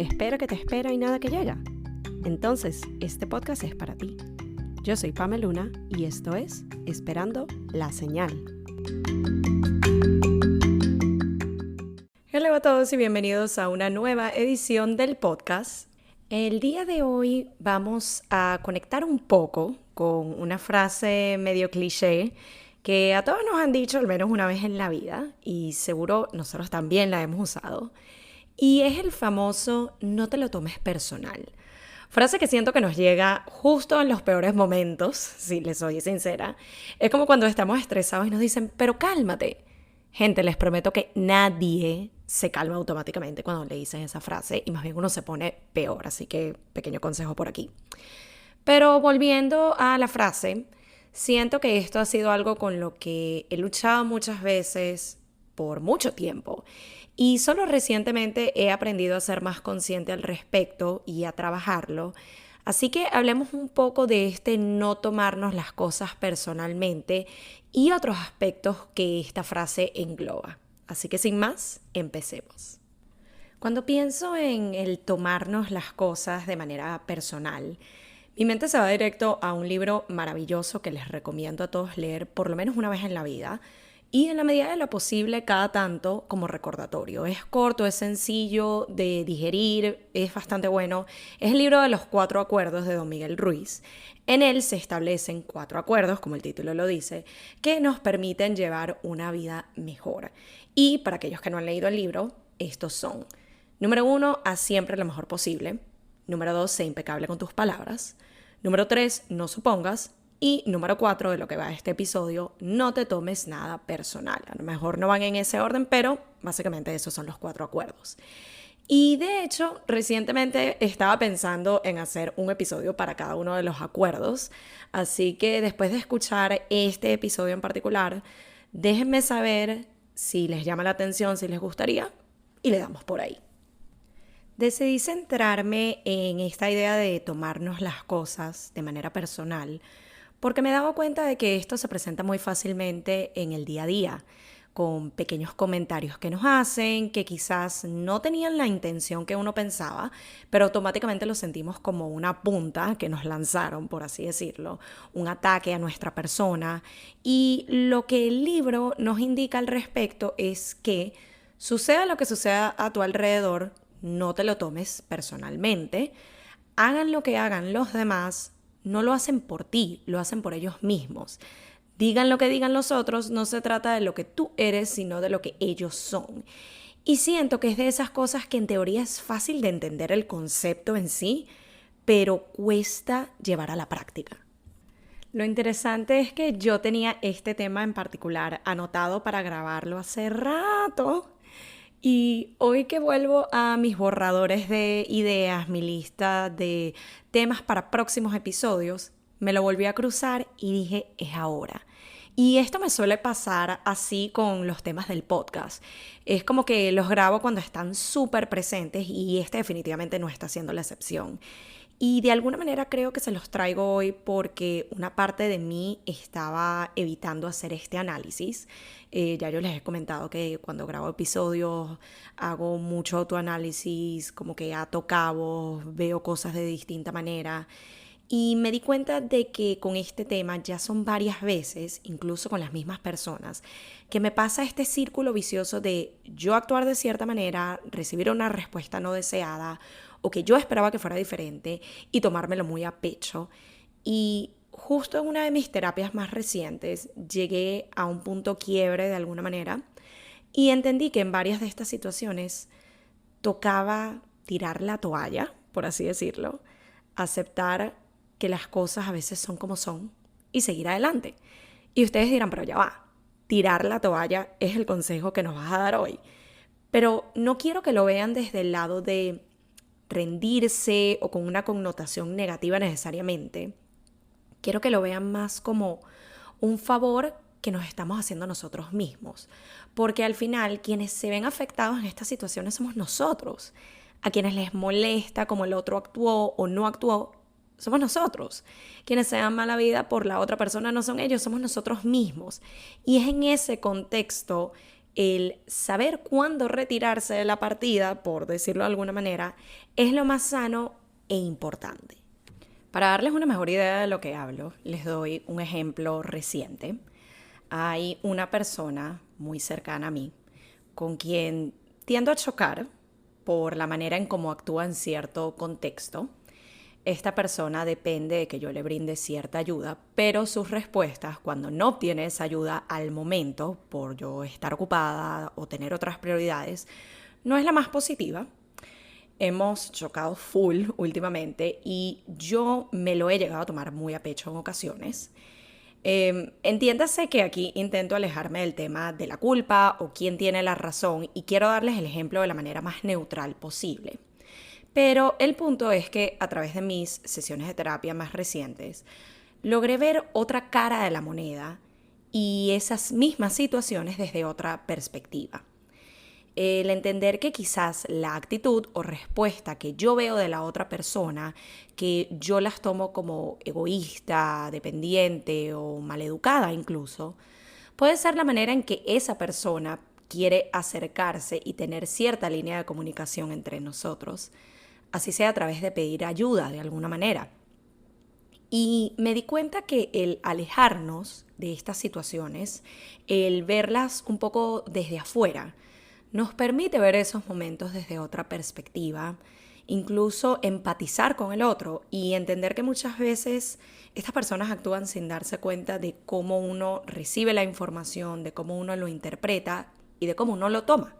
espera que te espera y nada que llega. Entonces, este podcast es para ti. Yo soy Pamela Luna y esto es Esperando la Señal. Hola a todos y bienvenidos a una nueva edición del podcast. El día de hoy vamos a conectar un poco con una frase medio cliché que a todos nos han dicho al menos una vez en la vida y seguro nosotros también la hemos usado. Y es el famoso "no te lo tomes personal". Frase que siento que nos llega justo en los peores momentos, si les soy sincera. Es como cuando estamos estresados y nos dicen, pero cálmate. Gente, les prometo que nadie se calma automáticamente cuando le dicen esa frase y más bien uno se pone peor, así que pequeño consejo por aquí. Pero volviendo a la frase, siento que esto ha sido algo con lo que he luchado muchas veces por mucho tiempo. Y solo recientemente he aprendido a ser más consciente al respecto y a trabajarlo. Así que hablemos un poco de este no tomarnos las cosas personalmente y otros aspectos que esta frase engloba. Así que sin más, empecemos. Cuando pienso en el tomarnos las cosas de manera personal, mi mente se va directo a un libro maravilloso que les recomiendo a todos leer por lo menos una vez en la vida. Y en la medida de lo posible, cada tanto como recordatorio. Es corto, es sencillo de digerir, es bastante bueno. Es el libro de los 4 acuerdos de Don Miguel Ruiz. En él se establecen 4 acuerdos, como el título lo dice, que nos permiten llevar una vida mejor. Y para aquellos que no han leído el libro, estos son: número 1, haz siempre lo mejor posible. Número 2, sé impecable con tus palabras. Número 3, no supongas. Y número 4 de lo que va a este episodio, no te tomes nada personal. A lo mejor no van en ese orden, pero básicamente esos son los 4 acuerdos. Y de hecho, recientemente estaba pensando en hacer un episodio para cada uno de los acuerdos. Así que después de escuchar este episodio en particular, déjenme saber si les llama la atención, si les gustaría, y le damos por ahí. Decidí centrarme en esta idea de tomarnos las cosas de manera personal porque me he dado cuenta de que esto se presenta muy fácilmente en el día a día, con pequeños comentarios que nos hacen, que quizás no tenían la intención que uno pensaba, pero automáticamente lo sentimos como una punta que nos lanzaron, por así decirlo, un ataque a nuestra persona. Y lo que el libro nos indica al respecto es que suceda lo que suceda a tu alrededor, no te lo tomes personalmente, hagan lo que hagan los demás, no lo hacen por ti, lo hacen por ellos mismos. Digan lo que digan los otros, no se trata de lo que tú eres, sino de lo que ellos son. Y siento que es de esas cosas que en teoría es fácil de entender el concepto en sí, pero cuesta llevar a la práctica. Lo interesante es que yo tenía este tema en particular anotado para grabarlo hace rato. Y hoy que vuelvo a mis borradores de ideas, mi lista de temas para próximos episodios, me lo volví a cruzar y dije, es ahora. Y esto me suele pasar así con los temas del podcast. Es como que los grabo cuando están súper presentes y este definitivamente no está siendo la excepción. Y de alguna manera creo que se los traigo hoy porque una parte de mí estaba evitando hacer este análisis. Ya yo les he comentado que cuando grabo episodios hago mucho autoanálisis, como que ato cabos, veo cosas de distinta manera. Y me di cuenta de que con este tema ya son varias veces, incluso con las mismas personas, que me pasa este círculo vicioso de yo actuar de cierta manera, recibir una respuesta no deseada o que yo esperaba que fuera diferente y tomármelo muy a pecho. Y justo en una de mis terapias más recientes llegué a un punto quiebre de alguna manera y entendí que en varias de estas situaciones tocaba tirar la toalla, por así decirlo, aceptar que las cosas a veces son como son y seguir adelante. Y ustedes dirán, pero ya va, tirar la toalla es el consejo que nos vas a dar hoy. Pero no quiero que lo vean desde el lado de rendirse o con una connotación negativa necesariamente. Quiero que lo vean más como un favor que nos estamos haciendo nosotros mismos. Porque al final quienes se ven afectados en estas situaciones somos nosotros. A quienes les molesta cómo el otro actuó o no actuó, somos nosotros. Quienes se dan mala vida por la otra persona no son ellos, somos nosotros mismos. Y es en ese contexto el saber cuándo retirarse de la partida, por decirlo de alguna manera, es lo más sano e importante. Para darles una mejor idea de lo que hablo, les doy un ejemplo reciente. Hay una persona muy cercana a mí con quien tiendo a chocar por la manera en cómo actúa en cierto contexto. Esta persona depende de que yo le brinde cierta ayuda, pero sus respuestas, cuando no obtiene esa ayuda al momento, por yo estar ocupada o tener otras prioridades, no es la más positiva. Hemos chocado full últimamente y yo me lo he llegado a tomar muy a pecho en ocasiones. Entiéndase que aquí intento alejarme del tema de la culpa o quién tiene la razón y quiero darles el ejemplo de la manera más neutral posible. Pero el punto es que a través de mis sesiones de terapia más recientes, logré ver otra cara de la moneda y esas mismas situaciones desde otra perspectiva. El entender que quizás la actitud o respuesta que yo veo de la otra persona, que yo las tomo como egoísta, dependiente o maleducada incluso, puede ser la manera en que esa persona quiere acercarse y tener cierta línea de comunicación entre nosotros, así sea a través de pedir ayuda de alguna manera. Y me di cuenta que el alejarnos de estas situaciones, el verlas un poco desde afuera, nos permite ver esos momentos desde otra perspectiva, incluso empatizar con el otro y entender que muchas veces estas personas actúan sin darse cuenta de cómo uno recibe la información, de cómo uno lo interpreta y de cómo uno lo toma.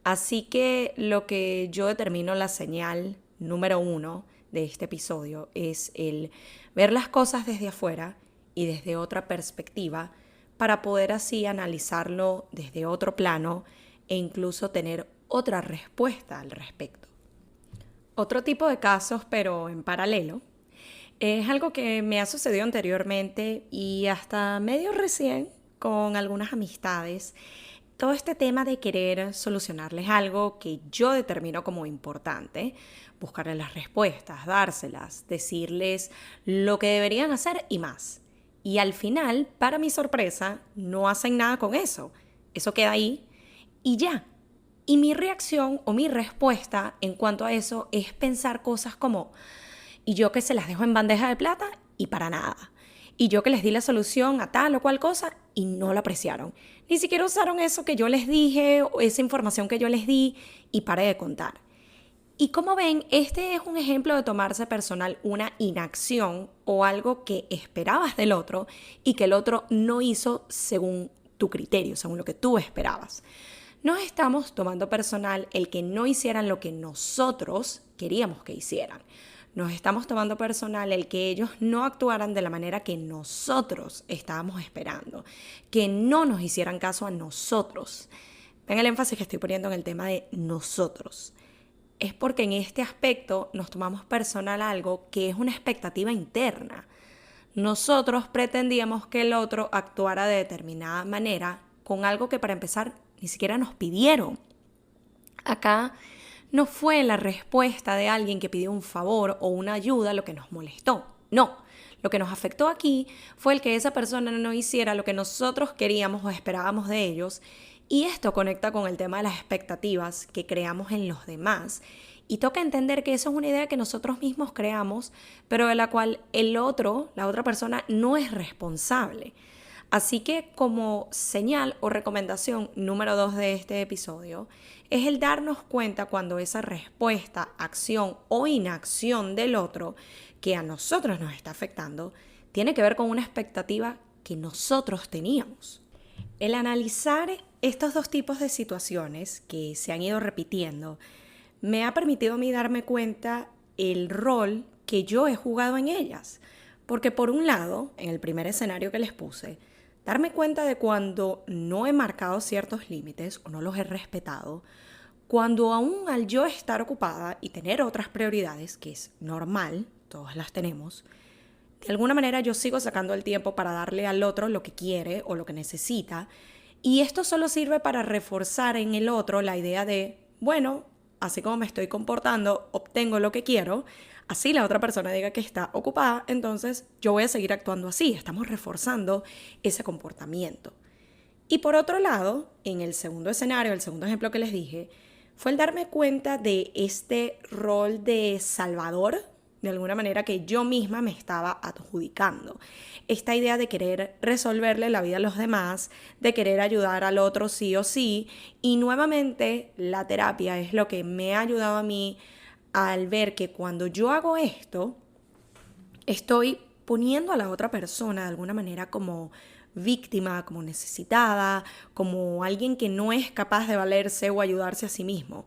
Así que lo que yo determino la señal número 1 de este episodio es el ver las cosas desde afuera y desde otra perspectiva para poder así analizarlo desde otro plano e incluso tener otra respuesta al respecto. Otro tipo de casos, pero en paralelo, es algo que me ha sucedido anteriormente y hasta medio recién con algunas amistades. Todo este tema de querer solucionarles algo que yo determino como importante, buscarles las respuestas, dárselas, decirles lo que deberían hacer y más. Y al final, para mi sorpresa, no hacen nada con eso. Eso queda ahí y ya. Y mi reacción o mi respuesta en cuanto a eso es pensar cosas como, y yo que se las dejo en bandeja de plata y para nada. Y yo que les di la solución a tal o cual cosa y no la apreciaron. Ni siquiera usaron eso que yo les dije o esa información que yo les di y paré de contar. Y como ven, este es un ejemplo de tomarse personal una inacción o algo que esperabas del otro y que el otro no hizo según tu criterio, según lo que tú esperabas. Nos estamos tomando personal el que no hicieran lo que nosotros queríamos que hicieran. Nos estamos tomando personal el que ellos no actuaran de la manera que nosotros estábamos esperando, que no nos hicieran caso a nosotros. Ven el énfasis que estoy poniendo en el tema de nosotros. Es porque en este aspecto nos tomamos personal algo que es una expectativa interna. Nosotros pretendíamos que el otro actuara de determinada manera con algo que para empezar ni siquiera nos pidieron. Acá no fue la respuesta de alguien que pidió un favor o una ayuda lo que nos molestó. No, lo que nos afectó aquí fue el que esa persona no hiciera lo que nosotros queríamos o esperábamos de ellos. Y esto conecta con el tema de las expectativas que creamos en los demás. Y toca entender que eso es una idea que nosotros mismos creamos, pero de la cual el otro, la otra persona, no es responsable. Así que como señal o recomendación número 2 de este episodio es el darnos cuenta cuando esa respuesta, acción o inacción del otro que a nosotros nos está afectando tiene que ver con una expectativa que nosotros teníamos. El analizar estos dos tipos de situaciones que se han ido repitiendo me ha permitido a mí darme cuenta el rol que yo he jugado en ellas. Porque por un lado, en el primer escenario que les puse, darme cuenta de cuando no he marcado ciertos límites o no los he respetado, cuando aún al yo estar ocupada y tener otras prioridades, que es normal, todas las tenemos, de alguna manera yo sigo sacando el tiempo para darle al otro lo que quiere o lo que necesita, y esto solo sirve para reforzar en el otro la idea de, bueno, así como me estoy comportando, obtengo lo que quiero, así la otra persona diga que está ocupada, entonces yo voy a seguir actuando así. Estamos reforzando ese comportamiento. Y por otro lado, en el segundo escenario, el segundo ejemplo que les dije, fue el darme cuenta de este rol de salvador, de alguna manera que yo misma me estaba adjudicando. Esta idea de querer resolverle la vida a los demás, de querer ayudar al otro sí o sí. Y nuevamente la terapia es lo que me ha ayudado a mí al ver que cuando yo hago esto, estoy poniendo a la otra persona de alguna manera como víctima, como necesitada, como alguien que no es capaz de valerse o ayudarse a sí mismo.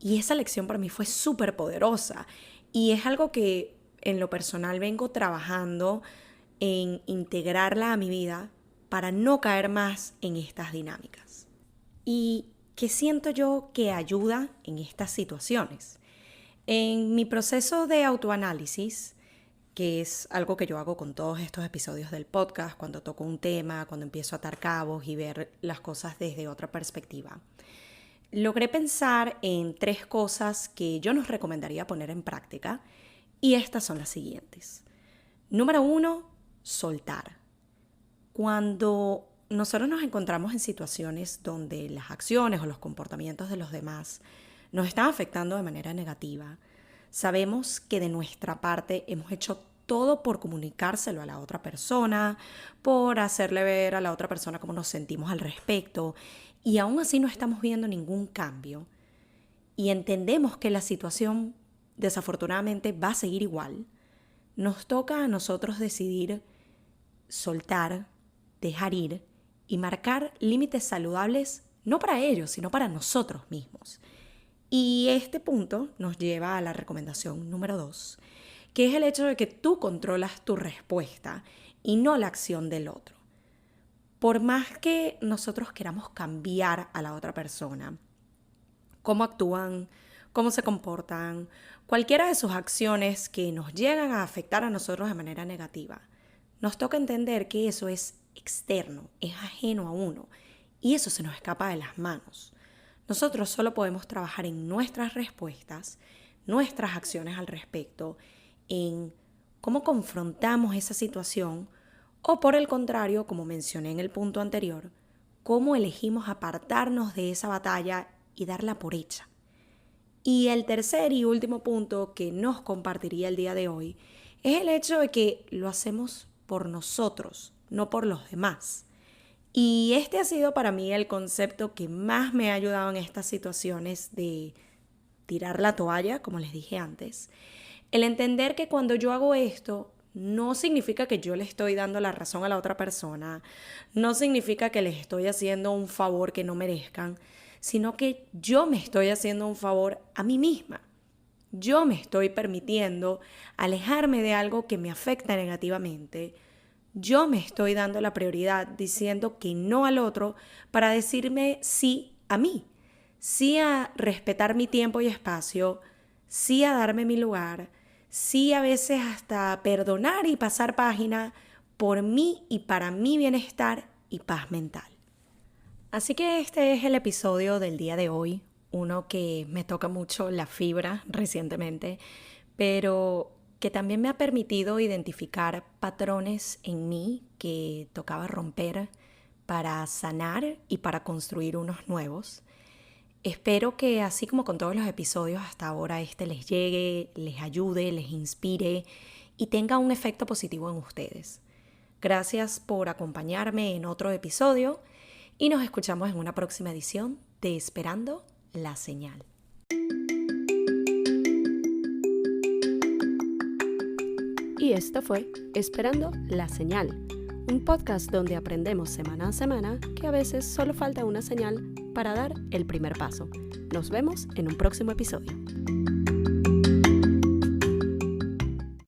Y esa lección para mí fue súper poderosa. Y es algo que en lo personal vengo trabajando en integrarla a mi vida para no caer más en estas dinámicas. ¿Y qué siento yo que ayuda en estas situaciones? En mi proceso de autoanálisis, que es algo que yo hago con todos estos episodios del podcast, cuando toco un tema, cuando empiezo a atar cabos y ver las cosas desde otra perspectiva, logré pensar en 3 cosas que yo nos recomendaría poner en práctica, y estas son las siguientes. Número 1, soltar. Cuando nosotros nos encontramos en situaciones donde las acciones o los comportamientos de los demás nos están afectando de manera negativa, sabemos que de nuestra parte hemos hecho todo por comunicárselo a la otra persona, por hacerle ver a la otra persona cómo nos sentimos al respecto, y aún así no estamos viendo ningún cambio. Y entendemos que la situación desafortunadamente va a seguir igual. Nos toca a nosotros decidir soltar, dejar ir y marcar límites saludables, no para ellos, sino para nosotros mismos. Y este punto nos lleva a la recomendación número 2, que es el hecho de que tú controlas tu respuesta y no la acción del otro. Por más que nosotros queramos cambiar a la otra persona, cómo actúan, cómo se comportan, cualquiera de sus acciones que nos llegan a afectar a nosotros de manera negativa, nos toca entender que eso es externo, es ajeno a uno, y eso se nos escapa de las manos. Nosotros solo podemos trabajar en nuestras respuestas, nuestras acciones al respecto, en cómo confrontamos esa situación o, por el contrario, como mencioné en el punto anterior, cómo elegimos apartarnos de esa batalla y darla por hecha. Y el tercer y último punto que nos compartiría el día de hoy es el hecho de que lo hacemos por nosotros, no por los demás. Y este ha sido para mí el concepto que más me ha ayudado en estas situaciones de tirar la toalla, como les dije antes. El entender que cuando yo hago esto, no significa que yo le estoy dando la razón a la otra persona, no significa que les estoy haciendo un favor que no merezcan, sino que yo me estoy haciendo un favor a mí misma. Yo me estoy permitiendo alejarme de algo que me afecta negativamente. Yo me estoy dando la prioridad diciendo que no al otro para decirme sí a mí, sí a respetar mi tiempo y espacio, sí a darme mi lugar, sí a veces hasta perdonar y pasar página por mí y para mi bienestar y paz mental. Así que este es el episodio del día de hoy, uno que me toca mucho la fibra recientemente, pero que también me ha permitido identificar patrones en mí que tocaba romper para sanar y para construir unos nuevos. Espero que así como con todos los episodios hasta ahora, este les llegue, les ayude, les inspire y tenga un efecto positivo en ustedes. Gracias por acompañarme en otro episodio y nos escuchamos en una próxima edición de Esperando la Señal. Y esto fue Esperando la Señal, un podcast donde aprendemos semana a semana que a veces solo falta una señal para dar el primer paso. Nos vemos en un próximo episodio.